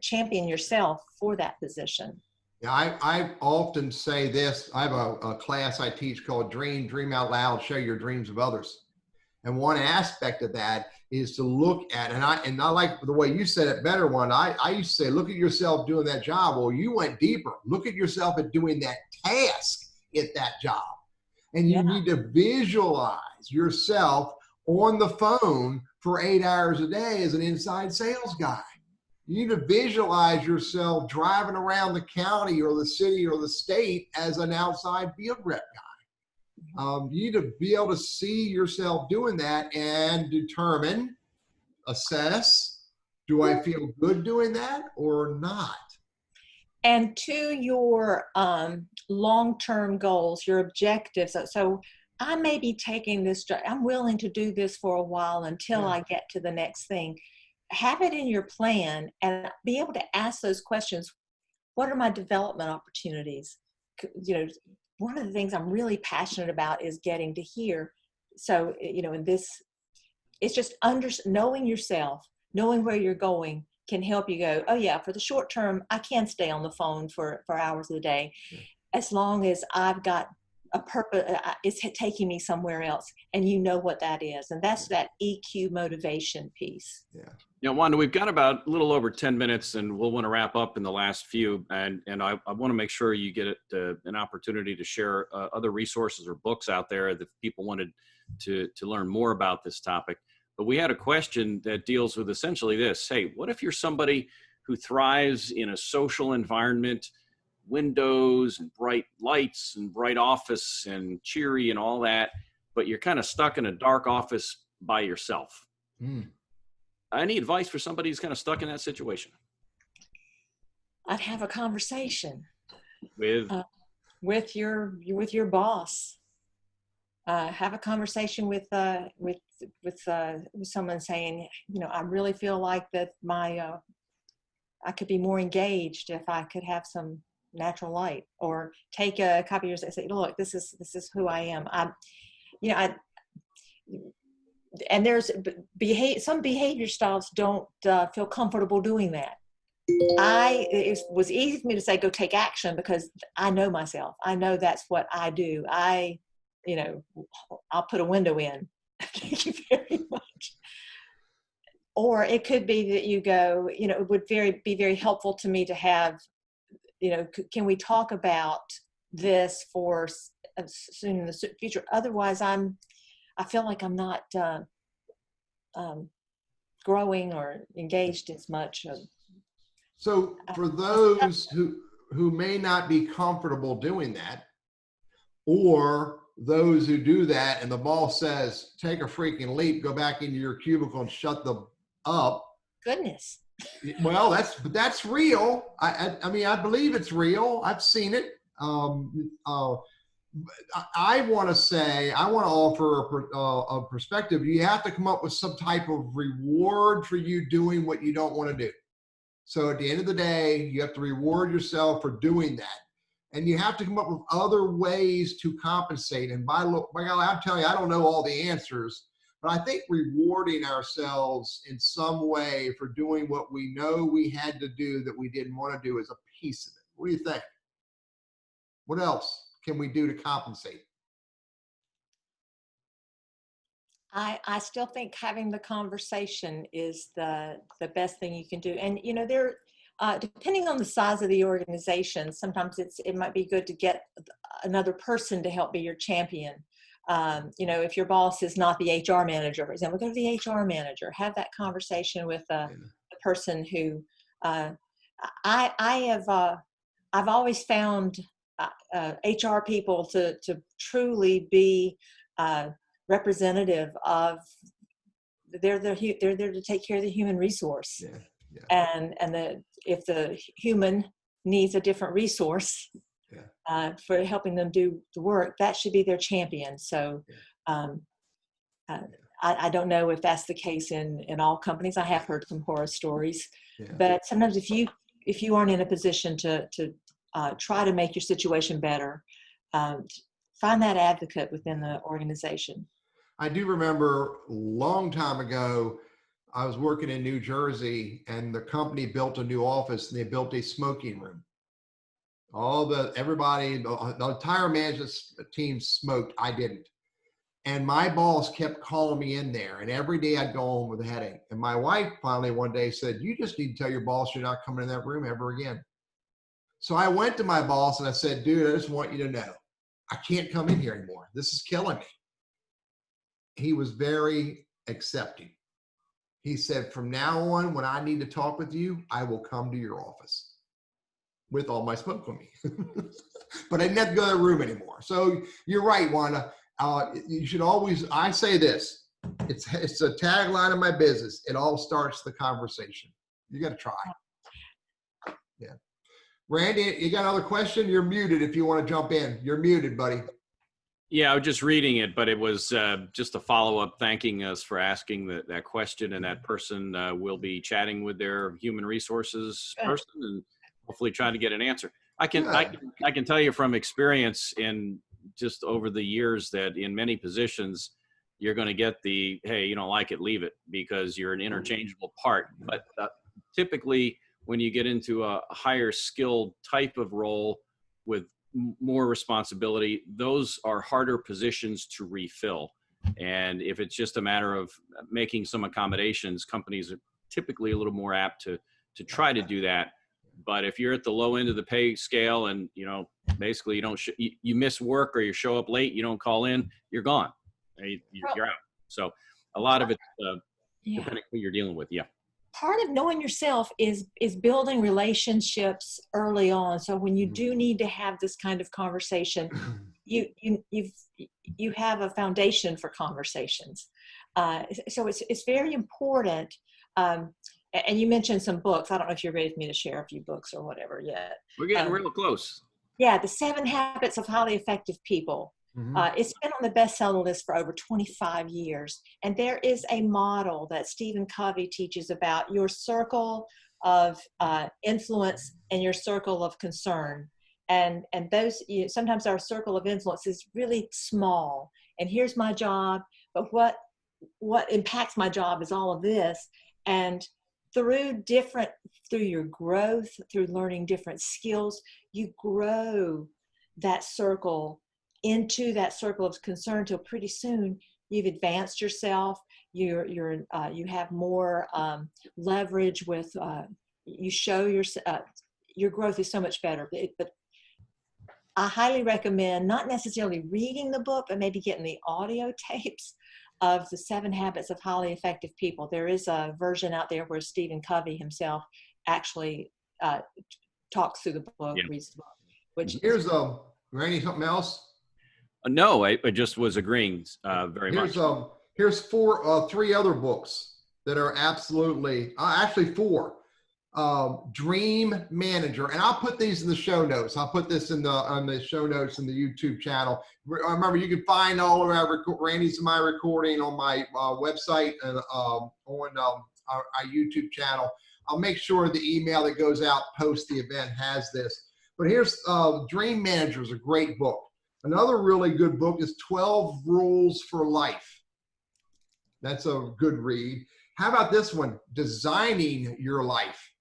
champion yourself for that position. Yeah, I often say this. I have a class I teach called Dream Out Loud, Share Your Dreams with Others. And one aspect of that is to look at, and I like the way you said it better, one. I used to say, look at yourself doing that job. Well, you went deeper. Look at yourself at doing that task at that job. And you need to visualize yourself on the phone for 8 hours a day as an inside sales guy. You need to visualize yourself driving around the county or the city or the state as an outside field rep guy. You need to be able to see yourself doing that and determine, assess, do I feel good doing that or not? And to your long-term goals, your objectives. So I may be taking this, I'm willing to do this for a while until I get to the next thing. Have it in your plan and be able to ask those questions. What are my development opportunities? One of the things I'm really passionate about is getting to hear. So, in this, it's just knowing yourself, knowing where you're going can help you go, oh yeah, for the short term, I can stay on the phone for hours a day, as long as I've got a purpose, it's taking me somewhere else, and you know what that is. And that's that EQ motivation piece. Yeah, Wanda, we've got about a little over 10 minutes and we'll want to wrap up in the last few. And I want to make sure you get an opportunity to share other resources or books out there that people wanted to learn more about this topic. But we had a question that deals with essentially this. Hey, what if you're somebody who thrives in a social environment, windows and bright lights and bright office and cheery and all that, but you're kind of stuck in a dark office by yourself? Any advice for somebody who's kind of stuck in that situation? I'd have a conversation. With with your boss. Have a conversation with someone saying, you know, I really feel like that I could be more engaged if I could have some natural light, or take a copy of yours and say, look, this is who I am. And there's some behavior styles don't feel comfortable doing that. It was easy for me to say, go take action, because I know myself. I know that's what I do. I'll put a window in. Thank you very much. Or it could be that you go, you know, it would be very helpful to me to have, you know, can we talk about this for soon in the future? Otherwise, I feel like I'm not growing or engaged as much. So for those who may not be comfortable doing that, or those who do that and the boss says, take a freaking leap, go back into your cubicle and shut them up. Goodness. Well, that's real. I mean, I believe it's real. I've seen it. I want to offer a perspective. You have to come up with some type of reward for you doing what you don't want to do. So at the end of the day, you have to reward yourself for doing that. And you have to come up with other ways to compensate. And by God, I'm telling you, I don't know all the answers, but I think rewarding ourselves in some way for doing what we know we had to do that we didn't want to do is a piece of it. What do you think? What else can we do to compensate? I still think having the conversation is the best thing you can do. And, you know, depending on the size of the organization, sometimes it might be good to get another person to help be your champion. You know, if your boss is not the HR manager, for example, go to the HR manager, have that conversation with the person who, I've always found HR people to truly be representative of, they're there to take care of the human resource. And if the human needs a different resource for helping them do the work, that should be their champion. So I don't know if that's the case in all companies. I have heard some horror stories, but sometimes if you aren't in a position to try to make your situation better, find that advocate within the organization. I do remember a long time ago, I was working in New Jersey and the company built a new office and they built a smoking room. Everybody, the entire management team smoked. I didn't. And my boss kept calling me in there, and every day I'd go home with a headache. And my wife finally one day said, you just need to tell your boss you're not coming in that room ever again. So I went to my boss and I said, dude, I just want you to know, I can't come in here anymore. This is killing me. He was very accepting. He said, from now on, when I need to talk with you, I will come to your office with all my smoke on me. But I didn't have to go to that room anymore. So you're right, Wanda. You should always, I say this, it's a tagline of my business. It all starts the conversation. You got to try. Yeah. Randy, you got another question? You're muted if you want to jump in. You're muted, buddy. Yeah, I was just reading it, but it was just a follow-up thanking us for asking that question, and that person will be chatting with their human resources person and hopefully trying to get an answer. I can tell you from experience in just over the years that in many positions, you're going to get the, hey, you don't like it, leave it, because you're an interchangeable part. But typically, when you get into a higher skilled type of role with more responsibility, those are harder positions to refill. And if it's just a matter of making some accommodations, companies are typically a little more apt to try to do that. But if you're at the low end of the pay scale and, you know, basically you don't, you miss work or you show up late, you don't call in, you're gone. You're out. So a lot of it, depending who you're dealing with. Yeah. Part of knowing yourself is building relationships early on. So when you do need to have this kind of conversation, you have a foundation for conversations. So it's very important. And you mentioned some books. I don't know if you're ready for me to share a few books or whatever yet. We're getting real close. Yeah, The 7 Habits of Highly Effective People. It's been on the bestseller list for over 25 years. And there is a model that Stephen Covey teaches about your circle of influence and your circle of concern. And those, sometimes our circle of influence is really small. And here's my job, but what impacts my job is all of this. And through your growth, through learning different skills, you grow that circle into that circle of concern till pretty soon you've advanced yourself. You have more leverage with, you show your growth is so much better. But I highly recommend not necessarily reading the book, but maybe getting the audio tapes of The 7 Habits of Highly Effective People. There is a version out there where Stephen Covey himself actually talks through the book, reads the book. Which here's Randy, something else? No, I just was agreeing very much. Here's three other books that are absolutely, actually four. Dream Manager, and I'll put these in the show notes. I'll put this on the show notes in the YouTube channel. Remember, you can find all of our Randy's and my recording on my website and on our YouTube channel. I'll make sure the email that goes out post the event has this. But here's Dream Manager is a great book. Another really good book is 12 Rules for Life. That's a good read. How about this one? Designing Your Life.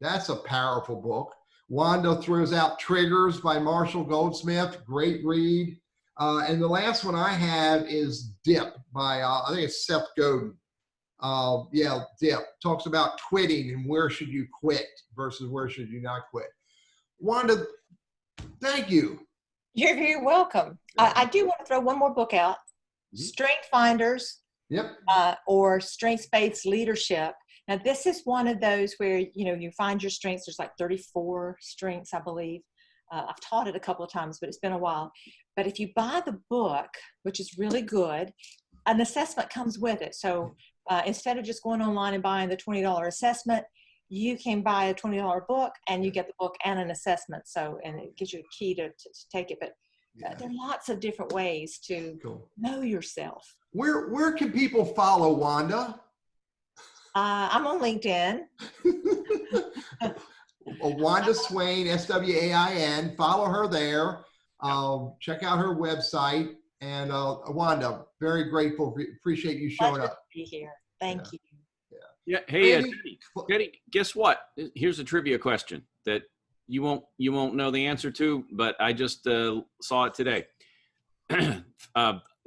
That's a powerful book. Wanda throws out Triggers by Marshall Goldsmith. Great read. And the last one I have is Dip by, I think it's Seth Godin. Dip. Talks about quitting and where should you quit versus where should you not quit. Wanda, thank you. You're very welcome. I do want to throw one more book out, Strength Finders, or Strengths-Based Leadership. Now, this is one of those where, you find your strengths. There's like 34 strengths, I believe. I've taught it a couple of times, but it's been a while. But if you buy the book, which is really good, an assessment comes with it. So instead of just going online and buying the $20 assessment, you can buy a $20 book and you get the book and an assessment. And it gives you a key to take it. But there are lots of different ways to know yourself. Where can people follow Wanda? I'm on LinkedIn. Wanda Swain, Swain. Follow her there. Check out her website. And Wanda, very grateful. Appreciate you showing Pleasure up. to be here. Thank you. Yeah. Hey, Teddy, guess what? Here's a trivia question that you won't know the answer to, but I just saw it today.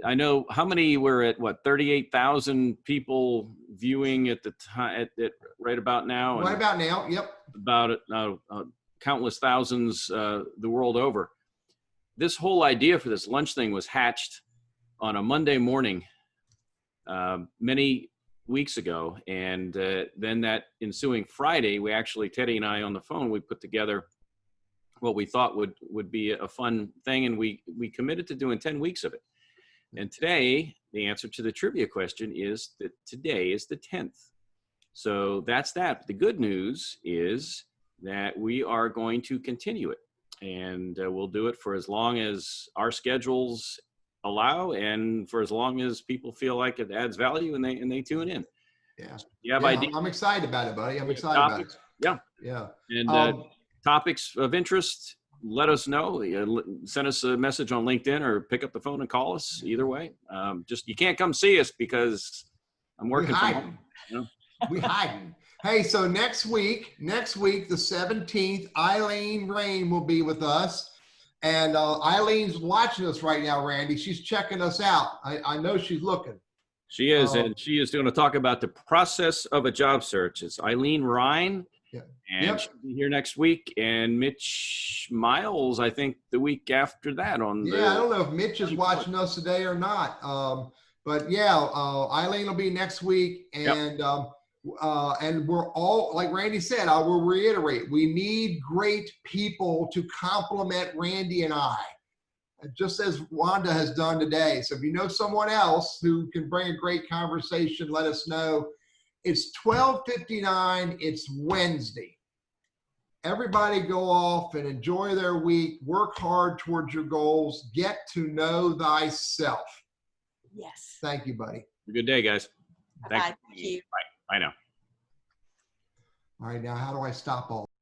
I know how many were at 38,000 people viewing at the time at right about now. Right about now. Yep. About countless thousands the world over. This whole idea for this lunch thing was hatched on a Monday morning many weeks ago. And then that ensuing Friday, we actually, Teddy and I on the phone, we put together what we thought would be a fun thing. And we committed to doing 10 weeks of it. And today, the answer to the trivia question is that today is the 10th. So that's that. The good news is that we are going to continue it. And we'll do it for as long as our schedules allow and for as long as people feel like it adds value and they tune in. Yeah. You have ideas? I'm excited about it, buddy. I'm excited about it. Yeah. Yeah. And topics of interest, let us know. Send us a message on LinkedIn or pick up the phone and call us. Either way. Just you can't come see us because I'm working from home. We hiding. Hey, so next week, the 17th, Eileen Rain will be with us. And Eileen's watching us right now, Randy. She's checking us out. I know she's looking. She is, and she is going to talk about the process of a job search. It's Eileen Ryan. Yeah. And she'll be here next week. And Mitch Miles, I think, the week after that. I don't know if Mitch is watching us today or not. But yeah, Eileen will be next week. And and we're all, like Randy said, I will reiterate, we need great people to complement Randy and I, just as Wanda has done today. So if you know someone else who can bring a great conversation, let us know. It's 12:59. It's Wednesday. everybody go off and enjoy their week, work hard towards your goals, get to know thyself. Yes. Thank you, buddy. Have a good day, guys. Bye. Thank you. Bye. Bye now. All right, now how do I stop all